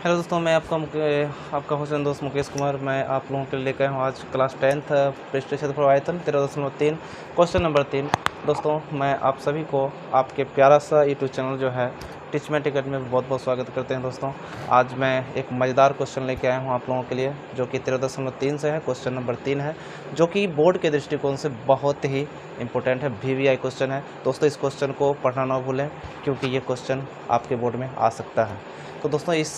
Hello दोस्तों, मैं आपका हुसैन दोस्त मुकेश कुमार। मैं आप लोगों के लिए लेकर आया हूँ आज क्लास 10th पृष्ठ फॉर आयतन 13.3 क्वेश्चन नंबर 3। दोस्तों, मैं आप सभी को आपके प्यारा सा यूट्यूब चैनल जो है टीचमेंट अकेडमी में बहुत बहुत स्वागत करते हैं। दोस्तों, आज मैं एक मज़ेदार क्वेश्चन लेके आया हूँ आप लोगों के लिए, जो कि 13.3 से है, क्वेश्चन नंबर 3 है, जो कि बोर्ड के दृष्टिकोण से बहुत ही इंपॉर्टेंट है, VVI क्वेश्चन है। दोस्तों, इस क्वेश्चन को पढ़ना ना भूलें, क्योंकि ये क्वेश्चन आपके बोर्ड में आ सकता है। तो दोस्तों, इस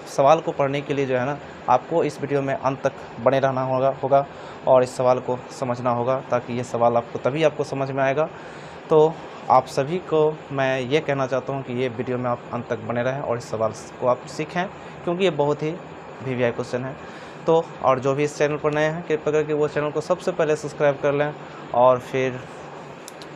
सवाल को पढ़ने के लिए जो है ना, आपको इस वीडियो में अंत तक बने रहना होगा और इस सवाल को समझना होगा, ताकि ये सवाल तभी आपको समझ में आएगा। तो आप सभी को मैं ये कहना चाहता हूँ कि ये वीडियो में आप अंत तक बने रहें और इस सवाल को आप सीखें, क्योंकि ये बहुत ही VVI क्वेश्चन है। तो और जो भी इस चैनल पर नए हैं, कृपया करके वो चैनल को सबसे पहले सब्सक्राइब कर लें। और फिर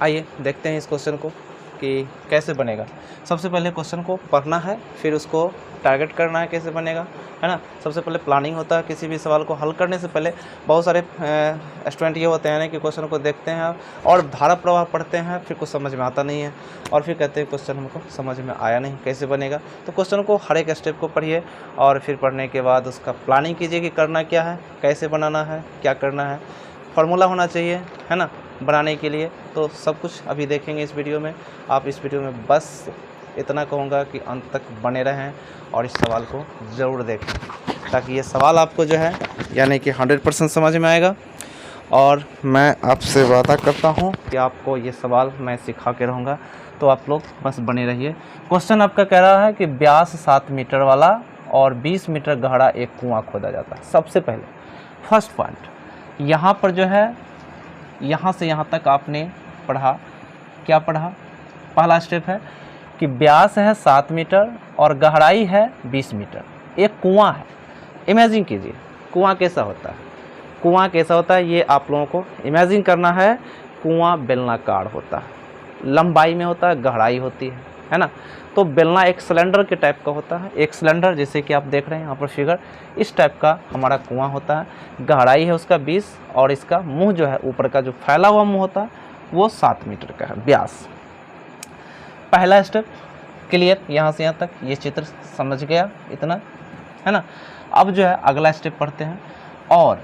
आइए देखते हैं इस क्वेश्चन को कि कैसे बनेगा। सबसे पहले क्वेश्चन को पढ़ना है, फिर उसको टारगेट करना है कैसे बनेगा, है ना। सबसे पहले प्लानिंग होता है किसी भी सवाल को हल करने से पहले। बहुत सारे स्टूडेंट ये होते हैं ना कि क्वेश्चन को देखते हैं और धारा प्रवाह पढ़ते हैं, फिर कुछ समझ में आता नहीं है और फिर कहते हैं क्वेश्चन हमको समझ में आया नहीं, कैसे बनेगा। तो क्वेश्चन को हर एक स्टेप को पढ़िए और फिर पढ़ने के बाद उसका प्लानिंग कीजिए कि करना क्या है, कैसे बनाना है, क्या करना है। फार्मूला होना चाहिए, है ना, बनाने के लिए। तो सब कुछ अभी देखेंगे इस वीडियो में। आप इस वीडियो में बस इतना कहूँगा कि अंत तक बने रहें और इस सवाल को ज़रूर देखें, ताकि ये सवाल आपको जो है यानी कि 100% समझ में आएगा। और मैं आपसे वादा करता हूँ कि आपको ये सवाल मैं सिखा के रहूँगा, तो आप लोग बस बने रहिए। क्वेश्चन आपका कह रहा है कि व्यास 7 मीटर वाला और 20 मीटर गहरा एक कुआँ खोदा जाता है। सबसे पहले फर्स्ट पॉइंट, यहाँ पर जो है, यहाँ से यहाँ तक आपने पढ़ा, क्या पढ़ा? पहला स्टेप है कि व्यास है 7 मीटर और गहराई है 20 मीटर, एक कुआं है। इमेजिन कीजिए कुआं कैसा होता है। कुआं कैसा होता है ये आप लोगों को इमेजिन करना है। कुआं बेलनाकार होता है, लंबाई में होता है, गहराई होती है ना। तो बेलना एक सिलेंडर के टाइप का होता है, एक सिलेंडर जैसे कि आप देख रहे हैं यहाँ पर फिगर, इस टाइप का हमारा कुआं होता है। गहराई है उसका 20 और इसका मुंह जो है, ऊपर का जो फैला हुआ मुंह होता है वो 7 मीटर का है, व्यास। पहला स्टेप क्लियर, यहाँ से यहाँ तक ये चित्र समझ गया, इतना है ना। अब जो है अगला स्टेप पढ़ते हैं। और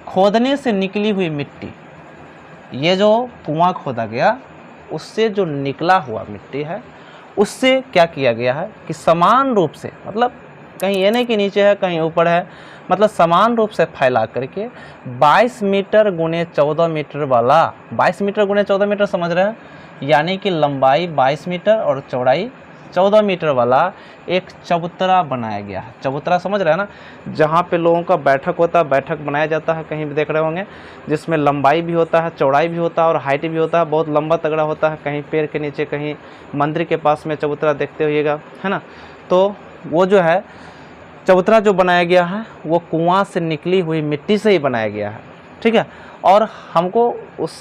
खोदने से निकली हुई मिट्टी, ये जो कुआं खोदा गया उससे जो निकला हुआ मिट्टी है, उससे क्या किया गया है कि समान रूप से, मतलब कहीं ये नहीं कि नीचे है कहीं ऊपर है, मतलब समान रूप से फैला करके 22 मीटर गुणे 14 मीटर वाला, 22 मीटर गुणे 14 मीटर समझ रहे हैं, यानी कि लंबाई 22 मीटर और चौड़ाई 14 मीटर वाला एक चबूतरा बनाया गया है। चबूतरा समझ रहे हैं ना, जहाँ पे लोगों का बैठक होता है, बैठक बनाया जाता है, कहीं भी देख रहे होंगे, जिसमें लंबाई भी होता है, चौड़ाई भी होता है और हाइट भी होता है, बहुत लंबा तगड़ा होता है, कहीं पेड़ के नीचे, कहीं मंदिर के पास में चबूतरा देखते होइएगा, है ना। तो वो जो है चबूतरा जो बनाया गया है वो कुआं से निकली हुई मिट्टी से ही बनाया गया है, ठीक है। और हमको उस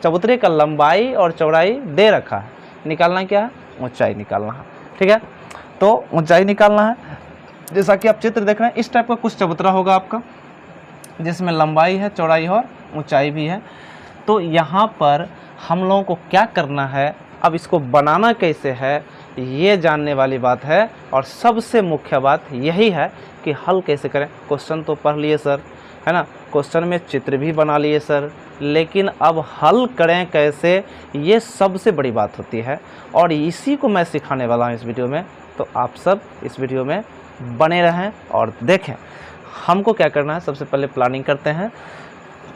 चबूतरे का लंबाई और चौड़ाई दे रखा है, निकालना क्या है? ऊंचाई निकालना है, ठीक है। तो ऊंचाई निकालना है, जैसा कि आप चित्र देख रहे हैं, इस टाइप का कुछ चबूतरा होगा आपका, जिसमें लंबाई है, चौड़ाई और ऊंचाई भी है। तो यहाँ पर हम लोगों को क्या करना है, अब इसको बनाना कैसे है ये जानने वाली बात है। और सबसे मुख्य बात यही है कि हल कैसे करें। क्वेश्चन तो पढ़ लिए सर, है ना, क्वेश्चन में चित्र भी बना लिए सर, लेकिन अब हल करें कैसे, ये सबसे बड़ी बात होती है। और इसी को मैं सिखाने वाला हूँ इस वीडियो में। तो आप सब इस वीडियो में बने रहें और देखें। हमको क्या करना है, सबसे पहले प्लानिंग करते हैं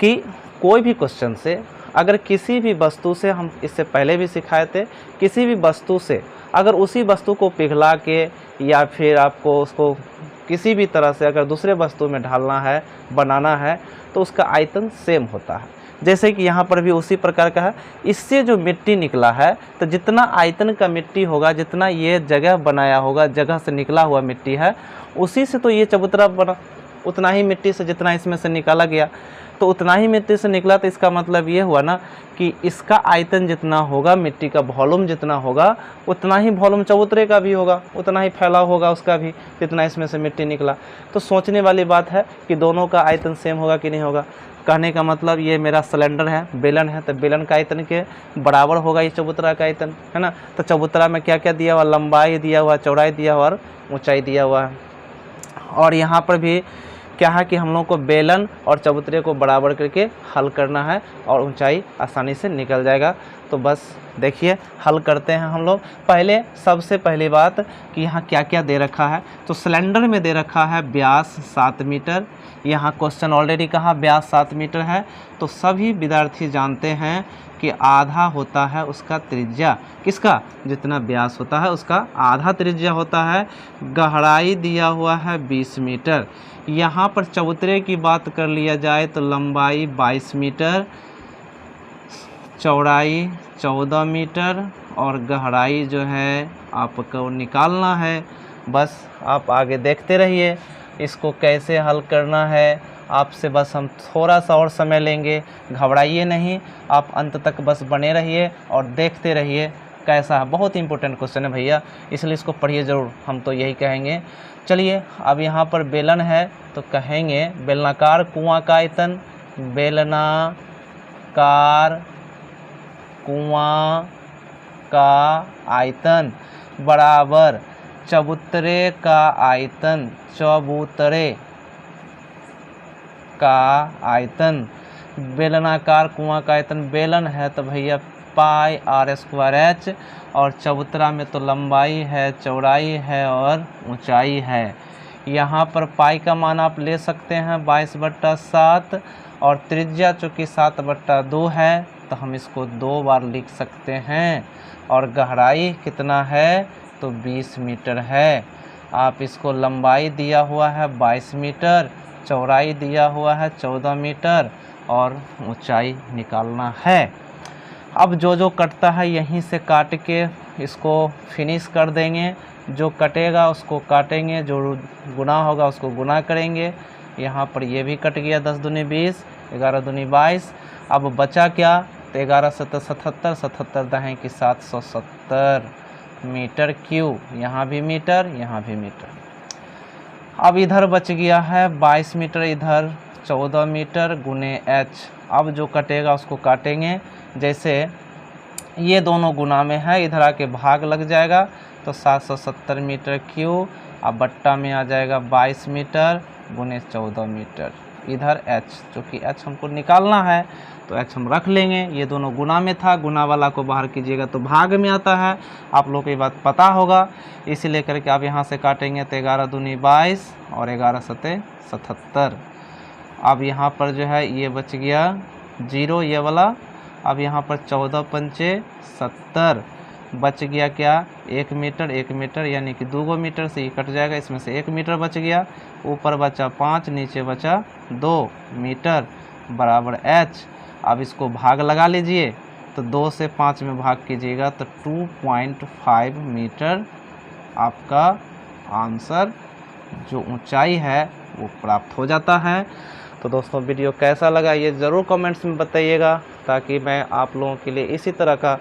कि कोई भी क्वेश्चन से, अगर किसी भी वस्तु से, हम इससे पहले भी सिखाए थे, किसी भी वस्तु से अगर उसी वस्तु को पिघला के या फिर आपको उसको किसी भी तरह से अगर दूसरे वस्तु में ढालना है, बनाना है, तो उसका आयतन सेम होता है। जैसे कि यहाँ पर भी उसी प्रकार का है। इससे जो मिट्टी निकला है, तो जितना आयतन का मिट्टी होगा, जितना ये जगह बनाया होगा, जगह से निकला हुआ मिट्टी है, उसी से तो ये चबूतरा बना, उतना ही मिट्टी से जितना इसमें से निकाला गया, तो उतना ही मिट्टी से निकला। तो इसका मतलब ये हुआ ना कि इसका आयतन जितना होगा, मिट्टी का वॉल्यूम जितना होगा, उतना ही वॉल्यूम चबूतरे का भी होगा, उतना ही फैलाव होगा उसका भी, जितना इसमें से मिट्टी निकला। तो सोचने वाली बात है कि दोनों का आयतन सेम होगा कि नहीं होगा। कहने का मतलब ये मेरा सिलेंडर है, बेलन है, तो बेलन का आयतन के बराबर होगा ये चबूतरा का आयतन, है ना। तो चबूतरा में क्या क्या दिया हुआ, लंबाई दिया हुआ, चौड़ाई दिया हुआ और ऊंचाई दिया हुआ है। और यहाँ पर भी क्या है कि हम लोग को बेलन और चबूतरे को बराबर करके हल करना है और ऊंचाई आसानी से निकल जाएगा। तो बस देखिए हल करते हैं हम लोग। पहले सबसे पहली बात कि यहाँ क्या क्या दे रखा है। तो सिलेंडर में दे रखा है व्यास 7 मीटर। यहाँ क्वेश्चन ऑलरेडी कहा व्यास 7 मीटर है, तो सभी विद्यार्थी जानते हैं कि आधा होता है उसका त्रिज्या, किसका, जितना व्यास होता है उसका आधा त्रिज्या होता है। गहराई दिया हुआ है 20 मीटर। यहाँ पर चबूतरे की बात कर लिया जाए तो लंबाई 22 मीटर, चौड़ाई 14 मीटर और गहराई जो है आपको निकालना है। बस आप आगे देखते रहिए इसको कैसे हल करना है। आपसे बस हम थोड़ा सा और समय लेंगे, घबराइए नहीं, आप अंत तक बस बने रहिए और देखते रहिए कैसा है। बहुत इंपॉर्टेंट क्वेश्चन है भैया, इसलिए इसको पढ़िए ज़रूर, हम तो यही कहेंगे। चलिए अब यहाँ पर बेलन है तो कहेंगे बेलनाकार कुआं का आयतन, बेलनाकार कुआं का आयतन बराबर चबूतरे का आयतन, चबूतरे का आयतन। बेलनाकार कुआं का आयतन, बेलन है तो भैया पाई r स्क्वायर h, और चबूतरा में तो लंबाई है, चौड़ाई है और ऊंचाई है। यहाँ पर पाई का मान आप ले सकते हैं 22/7 और त्रिज्या चूँकि 7/2 है तो हम इसको 2 बार लिख सकते हैं। और गहराई कितना है तो 20 मीटर है। आप इसको लंबाई दिया हुआ है 22 मीटर, चौड़ाई दिया हुआ है 14 मीटर और ऊंचाई निकालना है। अब जो जो कटता है यहीं से काट के इसको फिनिश कर देंगे। जो कटेगा उसको काटेंगे, जो गुना होगा उसको गुना करेंगे। यहाँ पर ये भी कट गया, 10 दूनी 20, 11 दूनी 22। अब बचा क्या तो 11 7 77, 77 दहें की 770 मीटर क्यूब। यहाँ भी मीटर, यहाँ भी मीटर। अब इधर बच गया है 22 मीटर, इधर 14 मीटर गुने h। अब जो कटेगा उसको काटेंगे, जैसे ये दोनों गुना में है, इधर आके भाग लग जाएगा तो 770 मीटर क्यूब। अब बट्टा में आ जाएगा 22 मीटर गुने 14 मीटर, इधर h, चूँकि h हमको निकालना है तो h हम रख लेंगे। ये दोनों गुना में था, गुना वाला को बाहर कीजिएगा तो भाग में आता है, आप लोग को ये बात पता होगा। इसीलिए करके आप यहाँ से काटेंगे तो 11 दूनी 22 और 11 सते 77। अब यहाँ पर जो है ये बच गया 0 ये वाला। अब यहाँ पर 14 पंचे 70, बच गया क्या 1 मीटर, 1 मीटर यानी कि 2 मीटर से ये कट जाएगा, इसमें से 1 मीटर बच गया। ऊपर बचा 5, नीचे बचा 2 मीटर बराबर h। अब इसको भाग लगा लीजिए तो 2 से 5 में भाग कीजिएगा तो 2.5 मीटर आपका आंसर जो ऊंचाई है वो प्राप्त हो जाता है। तो दोस्तों वीडियो कैसा लगा ये ज़रूर कमेंट्स में बताइएगा, ताकि मैं आप लोगों के लिए इसी तरह का